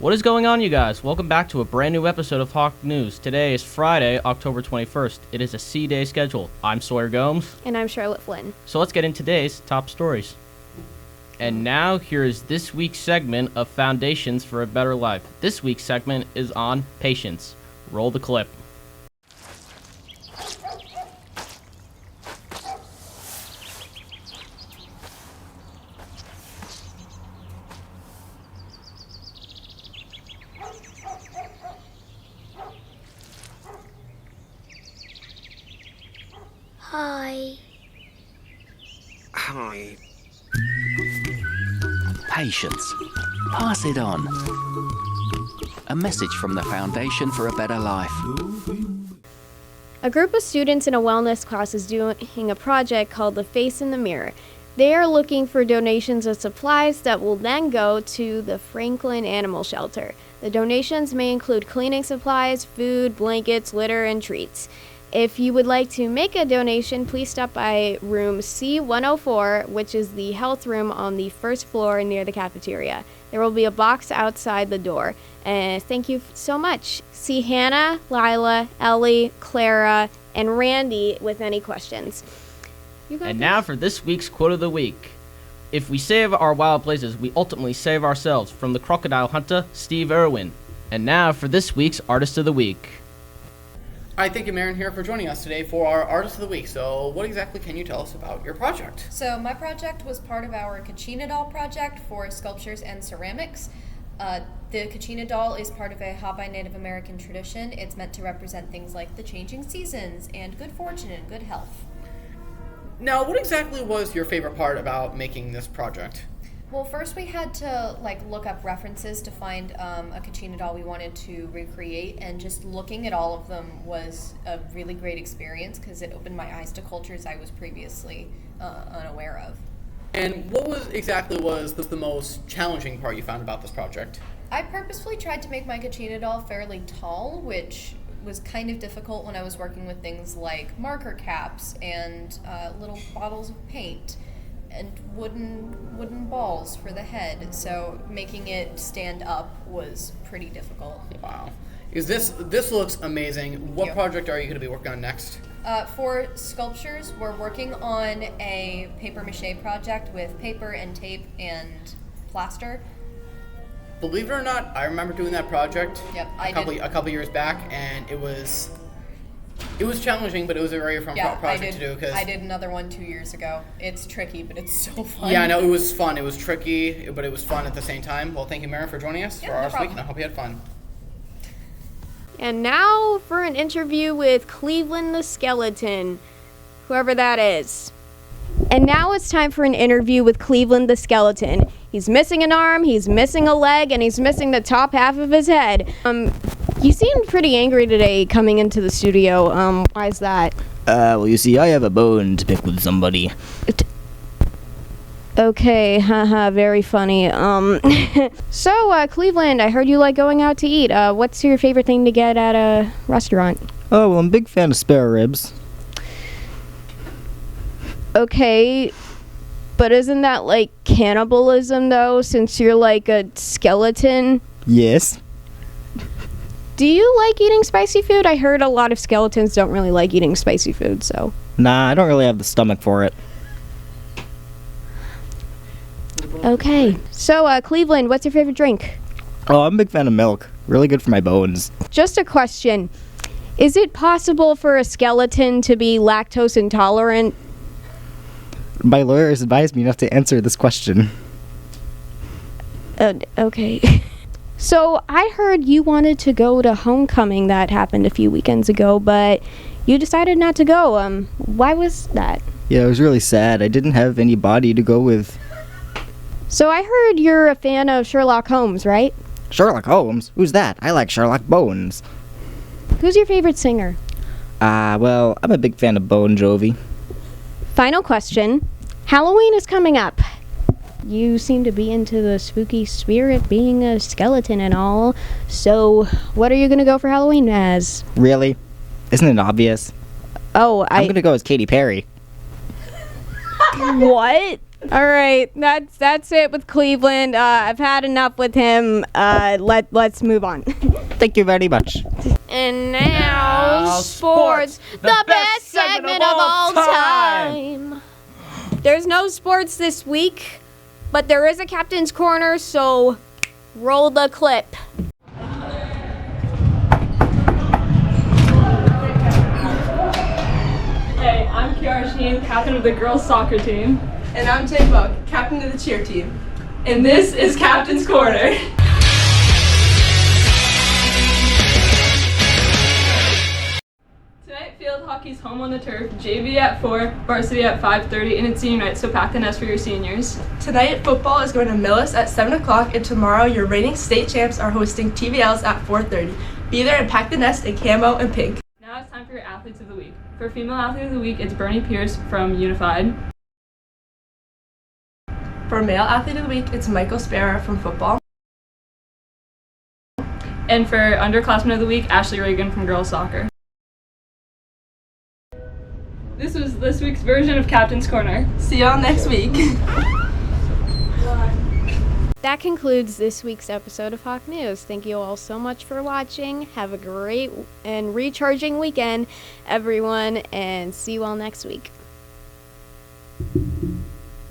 What is going on, you guys? Welcome back to a brand new episode of Hawk News. Today is Friday, October 21st. It is a C-Day schedule. I'm Sawyer Gomes. And I'm Charlotte Flynn. So let's get into today's top stories. And now, here is this week's segment of Foundations for a Better Life. This week's segment is on patience. Roll the clip. Hi. Hi. Patience. Pass it on. A message from the Foundation for a Better Life. A group of students in a wellness class is doing a project called The Face in the Mirror. They are looking for donations of supplies that will then go to the Franklin Animal Shelter. The donations may include cleaning supplies, food, blankets, litter, and treats. If you would like to make a donation, please stop by room C104, which is the health room on the first floor near the cafeteria. There will be a box outside the door. Thank you so much. See Hannah, Lila, Ellie, Clara, and Randy with any questions. And now for this week's quote of the week. If we save our wild places, we ultimately save ourselves. From the crocodile hunter, Steve Irwin. And now for this week's Artist of the Week. Hi, thank you, Marin, here for joining us today for our Artist of the Week. So what exactly can you tell us about your project? So my project was part of our Kachina doll project for sculptures and ceramics. The Kachina doll is part of a Hawaii Native American tradition. It's meant to represent things like the changing seasons and good fortune and good health. Now, what exactly was your favorite part about making this project? Well, first we had to look up references to find a Kachina doll we wanted to recreate, and just looking at all of them was a really great experience because it opened my eyes to cultures I was previously unaware of. And what was the most challenging part you found about this project? I purposefully tried to make my Kachina doll fairly tall, which was kind of difficult when I was working with things like marker caps and little bottles of paint and wooden balls for the head, so making it stand up was pretty difficult. Wow. This looks amazing. What project are you going to be working on next? For sculptures, we're working on a paper mache project with paper and tape and plaster. Believe it or not, I remember doing that project a couple years back, and it was challenging, but it was a very fun project to do. I did another one 2 years ago. It's tricky, but it's so fun. Yeah, no, it was fun. It was tricky, but it was fun at the same time. Well, thank you, Marin, for joining us for our week, and I hope you had fun. And now for an interview with Cleveland the Skeleton, whoever that is. And now it's time for an interview with Cleveland the Skeleton. He's missing an arm, he's missing a leg, and he's missing the top half of his head. You seemed pretty angry today coming into the studio. Why is that? Well, you see, I have a bone to pick with somebody. Okay, haha, very funny. So, Cleveland, I heard you like going out to eat. What's your favorite thing to get at a restaurant? Oh, well, I'm a big fan of spare ribs. Okay, but isn't that like cannibalism, though, since you're like a skeleton? Yes. Do you like eating spicy food? I heard a lot of skeletons don't really like eating spicy food, so... Nah, I don't really have the stomach for it. Okay. So, Cleveland, what's your favorite drink? Oh, I'm a big fan of milk. Really good for my bones. Just a question. Is it possible for a skeleton to be lactose intolerant? My lawyer has advised me not to answer this question. Okay. So, I heard you wanted to go to homecoming that happened a few weekends ago, but you decided not to go. Why was that? Yeah, it was really sad. I didn't have anybody to go with. So, I heard you're a fan of Sherlock Holmes, right? Sherlock Holmes? Who's that? I like Sherlock Bones. Who's your favorite singer? Well, I'm a big fan of Bon Jovi. Final question. Halloween is coming up. You seem to be into the spooky spirit, being a skeleton and all. So, what are you going to go for Halloween as? Really? Isn't it obvious? Oh, I'm going to go as Katy Perry. What? All right, that's it with Cleveland. I've had enough with him. Let's move on. Thank you very much. And now sports, the best segment of all time. There's no sports this week, but there is a captain's corner, so roll the clip. Hey, I'm Kiara Sheen, captain of the girls soccer team. And I'm Tay Buck, captain of the cheer team. And this is Captain's Corner. Tonight, field hockey's home on the turf, JV at 4, varsity at 5:30, and it's senior night, so pack the nest for your seniors. Tonight, football is going to Millis at 7 o'clock, and tomorrow, your reigning state champs are hosting TVLs at 4:30. Be there and pack the nest in camo and pink. Now it's time for your Athletes of the Week. For Female Athlete of the Week, it's Bernie Pierce from Unified. For Male Athlete of the Week, it's Michael Sparrow from football. And for Underclassmen of the Week, Ashley Reagan from girls soccer. This was this week's version of Captain's Corner. See y'all next week. That concludes this week's episode of Hawk News. Thank you all so much for watching. Have a great and recharging weekend, everyone, and see you all next week.